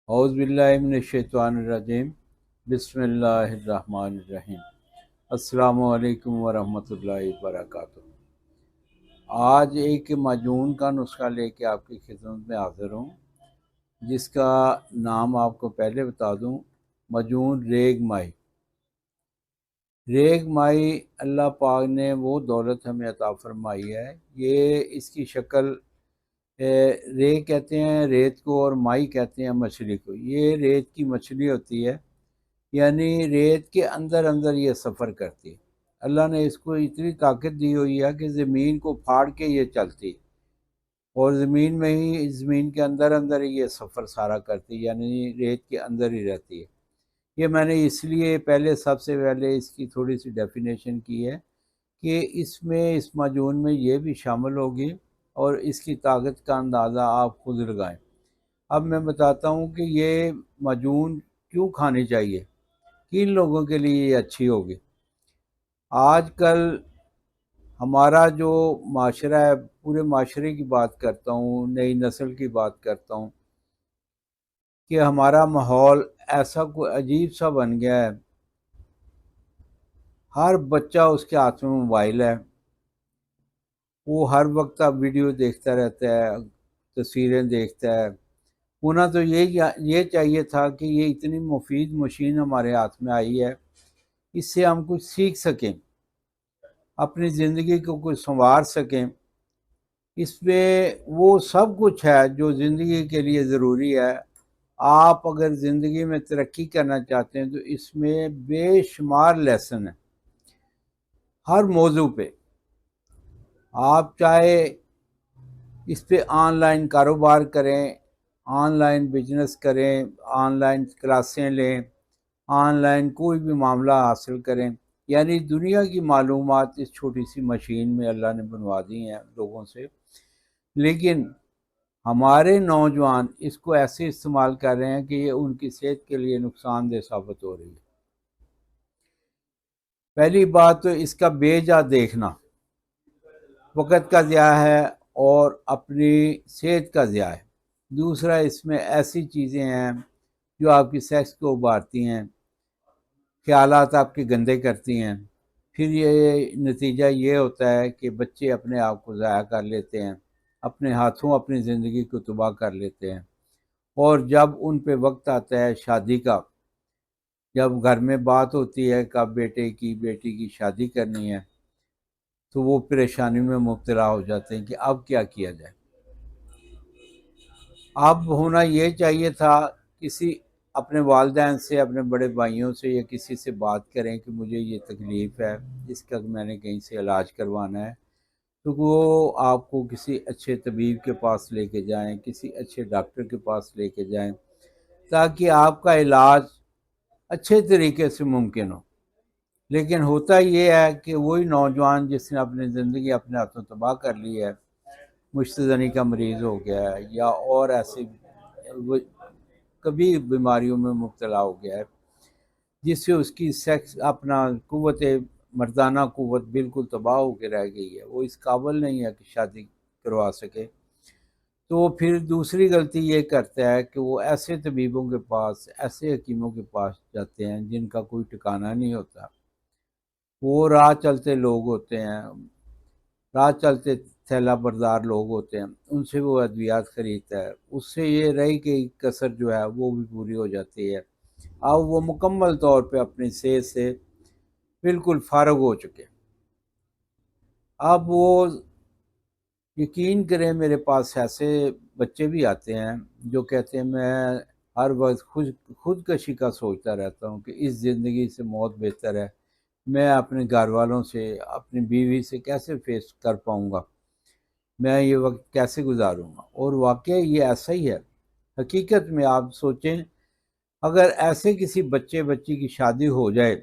اعوذ باللہ من الشیطان الرجیم بسم اللہ الرحمن الرحیم۔ السلام علیکم ورحمۃ اللہ وبرکاتہ۔ آج ایک معجون کا نسخہ لے کے آپ کی خدمت میں حاضر ہوں، جس کا نام آپ کو پہلے بتا دوں، معجون ریگ مائی۔ ریگ مائی اللہ پاک نے وہ دولت ہمیں عطا فرمائی ہے۔ یہ اس کی شکل ریگ کہتے ہیں ریت کو، اور مائی کہتے ہیں مچھلی کو۔ یہ ریت کی مچھلی ہوتی ہے، یعنی ریت کے اندر اندر یہ سفر کرتی ہے۔ اللہ نے اس کو اتنی طاقت دی ہوئی ہے کہ زمین کو پھاڑ کے یہ چلتی ہے، اور زمین میں ہی، زمین کے اندر اندر ہی یہ سفر سارا کرتی ہے، یعنی ریت کے اندر ہی رہتی ہے۔ یہ میں نے اس لیے سب سے پہلے اس کی تھوڑی سی ڈیفینیشن کی ہے کہ اس معجون میں یہ بھی شامل ہوگی، اور اس کی طاقت کا اندازہ آپ خود لگائیں۔ اب میں بتاتا ہوں کہ یہ معجون کیوں کھانی چاہیے، کن لوگوں کے لیے یہ اچھی ہوگی۔ آج کل ہمارا جو معاشرہ ہے، پورے معاشرے کی بات کرتا ہوں، نئی نسل کی بات کرتا ہوں، کہ ہمارا ماحول ایسا کوئی عجیب سا بن گیا ہے۔ ہر بچہ اس کے ہاتھ میں موبائل ہے، وہ ہر وقت اب ویڈیو دیکھتا رہتا ہے، تصویریں دیکھتا ہے۔ ہونا تو یہ چاہیے تھا کہ یہ اتنی مفید مشین ہمارے ہاتھ میں آئی ہے، اس سے ہم کچھ سیکھ سکیں، اپنی زندگی کو کچھ سنوار سکیں۔ اس میں وہ سب کچھ ہے جو زندگی کے لیے ضروری ہے۔ آپ اگر زندگی میں ترقی کرنا چاہتے ہیں تو اس میں بے شمار لیسن ہیں، ہر موضوع پہ۔ آپ چاہے اس پہ آن لائن کاروبار کریں، آن لائن بزنس کریں، آن لائن کلاسیں لیں، آن لائن کوئی بھی معاملہ حاصل کریں، یعنی دنیا کی معلومات اس چھوٹی سی مشین میں اللہ نے بنوا دی ہیں لوگوں سے۔ لیکن ہمارے نوجوان اس کو ایسے استعمال کر رہے ہیں کہ یہ ان کی صحت کے لیے نقصان دہ ثابت ہو رہی ہے۔ پہلی بات تو اس کا بے جا دیکھنا وقت کا ضیاع ہے اور اپنی صحت کا ضیاع ہے۔ دوسرا، اس میں ایسی چیزیں ہیں جو آپ کی سیکس کو ابھارتی ہیں، خیالات آپ کے گندے کرتی ہیں۔ پھر یہ نتیجہ یہ ہوتا ہے کہ بچے اپنے آپ کو ضائع کر لیتے ہیں، اپنے ہاتھوں اپنی زندگی کو تباہ کر لیتے ہیں۔ اور جب ان پہ وقت آتا ہے شادی کا، جب گھر میں بات ہوتی ہے کہ بیٹے کی بیٹی کی شادی کرنی ہے، تو وہ پریشانی میں مبتلا ہو جاتے ہیں کہ اب کیا کیا جائے۔ اب ہونا یہ چاہیے تھا کسی اپنے والدین سے، اپنے بڑے بھائیوں سے یا کسی سے بات کریں کہ مجھے یہ تکلیف ہے، اس کا میں نے کہیں سے علاج کروانا ہے، تو وہ آپ کو کسی اچھے طبیب کے پاس لے کے جائیں، کسی اچھے ڈاکٹر کے پاس لے کے جائیں، تاکہ آپ کا علاج اچھے طریقے سے ممکن ہو۔ لیکن ہوتا یہ ہے کہ وہی نوجوان جس نے اپنی زندگی اپنے ہاتھوں تباہ کر لی ہے، مشتزنی کا مریض ہو گیا ہے یا اور ایسی کبھی بیماریوں میں مبتلا ہو گیا ہے، جس سے اس کی سیکس اپنا قوت مردانہ قوت بالکل تباہ ہو کے رہ گئی ہے، وہ اس قابل نہیں ہے کہ شادی کروا سکے، تو وہ پھر دوسری غلطی یہ کرتا ہے کہ وہ ایسے طبیبوں کے پاس، ایسے حکیموں کے پاس جاتے ہیں جن کا کوئی ٹھکانہ نہیں ہوتا۔ وہ راہ چلتے لوگ ہوتے ہیں، راہ چلتے تھیلا بردار لوگ ہوتے ہیں، ان سے وہ ادویات خریدتا ہے، اس سے یہ رہی کہ کسر جو ہے وہ بھی پوری ہو جاتی ہے۔ اب وہ مکمل طور پہ اپنی صحت سے بالکل فارغ ہو چکے۔ اب وہ یقین کریں، میرے پاس ایسے بچے بھی آتے ہیں جو کہتے ہیں میں ہر وقت خودکشی کا سوچتا رہتا ہوں کہ اس زندگی سے موت بہتر ہے، میں اپنے گھر والوں سے، اپنی بیوی سے کیسے فیس کر پاؤں گا، میں یہ وقت کیسے گزاروں گا۔ اور واقعی یہ ایسا ہی ہے۔ حقیقت میں آپ سوچیں، اگر ایسے کسی بچی کی شادی ہو جائے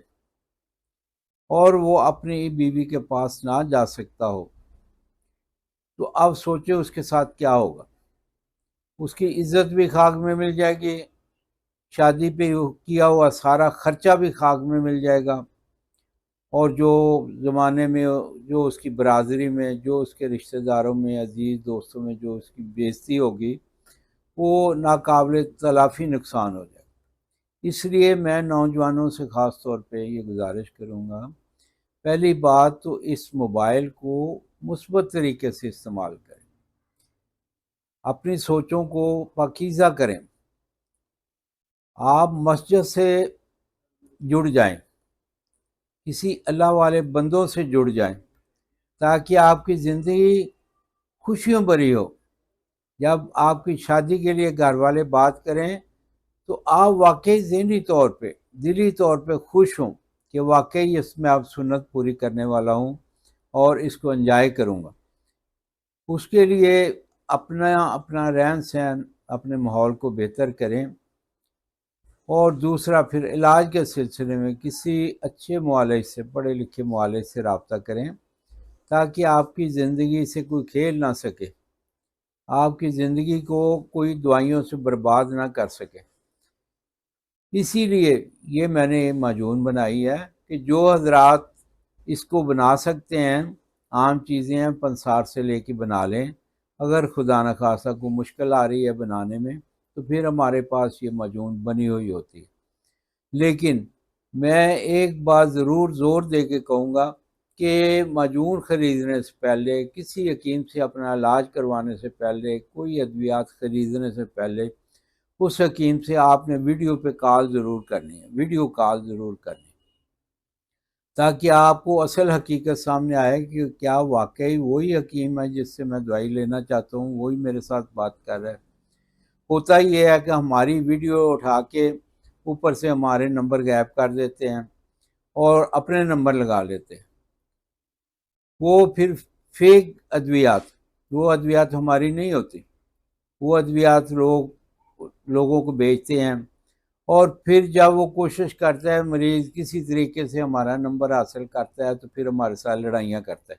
اور وہ اپنی بیوی کے پاس نہ جا سکتا ہو، تو اب سوچیں اس کے ساتھ کیا ہوگا۔ اس کی عزت بھی خاک میں مل جائے گی، شادی پہ کیا ہوا سارا خرچہ بھی خاک میں مل جائے گا، اور جو زمانے میں جو اس کی برادری میں، جو اس کے رشتہ داروں میں، عزیز دوستوں میں جو اس کی بےعزتی ہوگی، وہ ناقابل تلافی نقصان ہو جائے۔ اس لیے میں نوجوانوں سے خاص طور پہ یہ گزارش کروں گا، پہلی بات تو اس موبائل کو مثبت طریقے سے استعمال کریں، اپنی سوچوں کو پاکیزہ کریں، آپ مسجد سے جڑ جائیں، کسی اللہ والے بندوں سے جڑ جائیں تاکہ آپ کی زندگی خوشیوں بھری ہو۔ جب آپ کی شادی کے لیے گھر والے بات کریں تو آپ واقعی ذہنی طور پہ دلی طور پہ خوش ہوں کہ واقعی اس میں آپ سنت پوری کرنے والا ہوں اور اس کو انجوائے کروں گا۔ اس کے لیے اپنا رہن سہن، اپنے ماحول کو بہتر کریں، اور دوسرا پھر علاج کے سلسلے میں کسی اچھے معالج سے، پڑھے لکھے معالج سے رابطہ کریں تاکہ آپ کی زندگی سے کوئی کھیل نہ سکے، آپ کی زندگی کو کوئی دوائیوں سے برباد نہ کر سکے۔ اسی لیے یہ میں نے معجون بنائی ہے کہ جو حضرات اس کو بنا سکتے ہیں، عام چیزیں ہیں، پنسار سے لے کے بنا لیں، اگر خدا نخواستہ کوئی مشکل آ رہی ہے بنانے میں تو پھر ہمارے پاس یہ معجون بنی ہوئی ہوتی ہے۔ لیکن میں ایک بات ضرور زور دے کے کہوں گا کہ معجون خریدنے سے پہلے، کسی حکیم سے اپنا علاج کروانے سے پہلے، کوئی ادویات خریدنے سے پہلے اس حکیم سے آپ نے ویڈیو پہ کال ضرور کرنی ہے، ویڈیو کال ضرور کرنی ہے، تاکہ آپ کو اصل حقیقت سامنے آئے کہ کیا واقعی وہی حکیم ہے جس سے میں دوائی لینا چاہتا ہوں، وہی میرے ساتھ بات کر رہا ہے۔ ہوتا یہ ہے کہ ہماری ویڈیو اٹھا کے اوپر سے ہمارے نمبر غائب کر دیتے ہیں اور اپنے نمبر لگا لیتے ہیں، وہ پھر فیک ادویات، وہ ادویات ہماری نہیں ہوتی، وہ ادویات لوگوں کو بیچتے ہیں، اور پھر جب وہ کوشش کرتا ہے مریض کسی طریقے سے ہمارا نمبر حاصل کرتا ہے تو پھر ہمارے ساتھ لڑائیاں کرتا ہے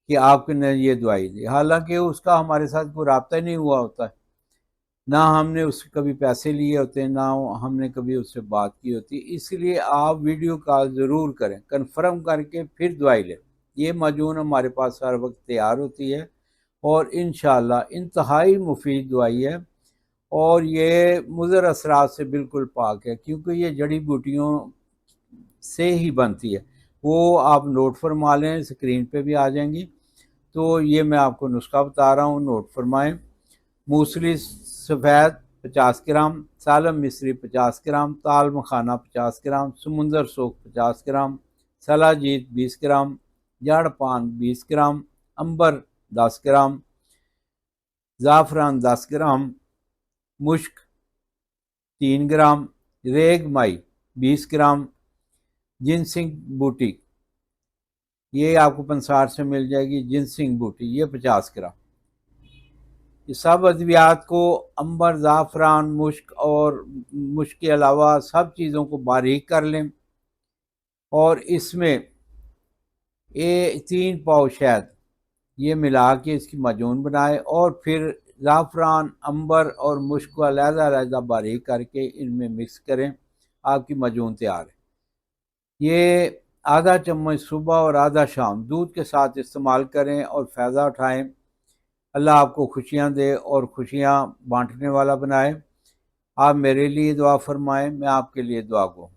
کہ آپ نے یہ دوائی دی، حالانکہ اس کا ہمارے ساتھ کوئی رابطہ نہیں ہوا ہوتا ہے، نہ ہم نے اس سے کبھی پیسے لیے ہوتے ہیں، نہ ہم نے کبھی اس سے بات کی ہوتی۔ اس لیے آپ ویڈیو کال ضرور کریں، کنفرم کر کے پھر دوائی لیں۔ یہ معجون ہمارے پاس ہر وقت تیار ہوتی ہے اور انشاءاللہ انتہائی مفید دوائی ہے، اور یہ مضر اثرات سے بالکل پاک ہے، کیونکہ یہ جڑی بوٹیوں سے ہی بنتی ہے۔ وہ آپ نوٹ فرما لیں، اسکرین پہ بھی آ جائیں گی۔ تو یہ میں آپ کو نسخہ بتا رہا ہوں، نوٹ فرمائیں۔ موسلی سفید 50 گرام، سالم مصری 50 گرام، تال مکھانا 50 گرام، سمندر سوکھ 50 گرام، سلا جیت 20 گرام، جڑ پان 20 گرام، امبر 10 گرام، زعفران 10 گرام، مشک 3 گرام، ریگ مائی 20 گرام، جنسنگ بوٹی یہ آپ کو پنسار سے مل جائے گی، جنسنگ بوٹی یہ 50 گرام۔ یہ سب ادویات کو امبر، زعفران، مشک اور مشک کے علاوہ سب چیزوں کو باریک کر لیں، اور اس میں 3 پاؤ شہد یہ ملا کے اس کی معجون بنائے، اور پھر زعفران، امبر اور مشک کو علیحدہ علیحدہ باریک کر کے ان میں مکس کریں، آپ کی معجون تیار ہے۔ یہ آدھا چمچ صبح اور آدھا شام دودھ کے ساتھ استعمال کریں اور فائدہ اٹھائیں۔ اللہ آپ کو خوشیاں دے اور خوشیاں بانٹنے والا بنائے۔ آپ میرے لیے دعا فرمائیں، میں آپ کے لیے دعا گو ہوں۔